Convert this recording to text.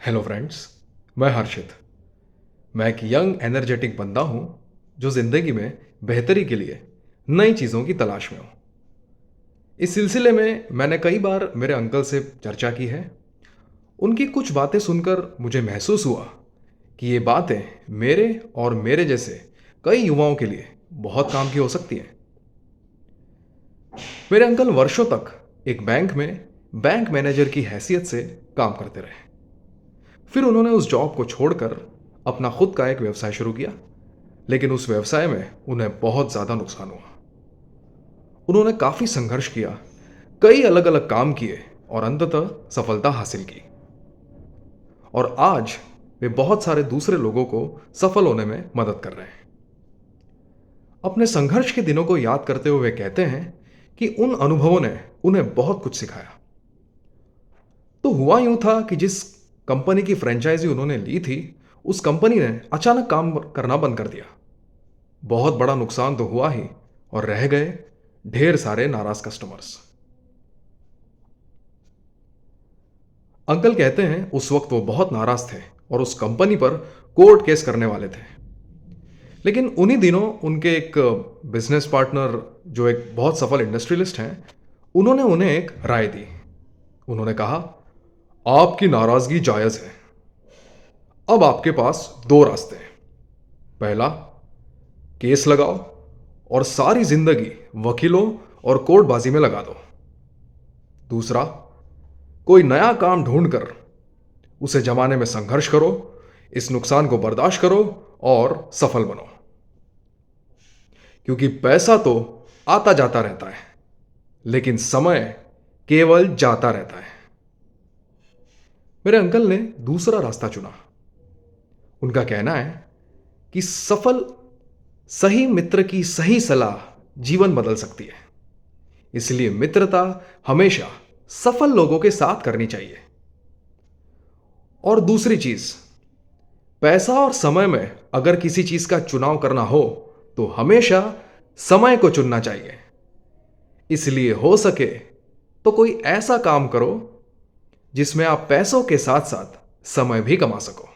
Hello friends. मैं हर्षित। मैं एक यंग एनर्जेटिक बंदा हूं जो ज़िंदगी में बेहतरी के लिए नई चीज़ों की तलाश में हूं। इस सिलसिले में मैंने कई बार मेरे अंकल से चर्चा की है। उनकी कुछ बातें सुनकर मुझे महसूस हुआ कि ये बातें मेरे और मेरे जैसे कई युवाओं के लिए बहुत काम की हो सकती हैं। मेरे अंकल वर्षों तक एक बैंक में बैंक मैनेजर की हैसियत से काम करते रहे। फिर उन्होंने उस जॉब को छोड़कर अपना खुद का एक व्यवसाय शुरू किया, लेकिन उस व्यवसाय में उन्हें बहुत ज़्यादा नुकसान हुआ। उन्होंने काफ़ी संघर्ष किया, कई अलग अलग काम किए और अंततः सफलता हासिल की। और आज वे बहुत सारे दूसरे लोगों को सफल होने में मदद कर रहे हैं। अपने संघर्ष के दिनों को याद करते हुए वे कहते हैं कि उन अनुभवों ने उन्हें बहुत कुछ सिखाया। तो हुआ यूं था कि जिस कंपनी की फ्रेंचाइजी उन्होंने ली थी, उस कंपनी ने अचानक काम करना बंद कर दिया। बहुत बड़ा नुकसान तो हुआ ही, और रह गए ढेर सारे नाराज कस्टमर्स। अंकल कहते हैं उस वक्त वो बहुत नाराज थे और उस कंपनी पर कोर्ट केस करने वाले थे। लेकिन उन्हीं दिनों उनके एक बिजनेस पार्टनर, जो एक बहुत सफल इंडस्ट्रियलिस्ट हैं, उन्होंने उन्हें एक राय दी। उन्होंने कहा, आपकी नाराजगी जायज है। अब आपके पास दो रास्ते हैं। पहला, केस लगाओ और सारी जिंदगी वकीलों और कोर्टबाजी में लगा दो। दूसरा, कोई नया काम ढूंढकर उसे जमाने में संघर्ष करो, इस नुकसान को बर्दाश्त करो और सफल बनो। क्योंकि पैसा तो आता जाता रहता है, लेकिन समय केवल जाता रहता है। मेरे अंकल ने दूसरा रास्ता चुना। उनका कहना है कि सफल सही मित्र की सही सलाह जीवन बदल सकती है। इसलिए मित्रता हमेशा सफल लोगों के साथ करनी चाहिए। और दूसरी चीज, पैसा और समय में अगर किसी चीज का चुनाव करना हो तो हमेशा समय को चुनना चाहिए। इसलिए हो सके तो कोई ऐसा काम करो जिसमें आप पैसों के साथ साथ समय भी कमा सको।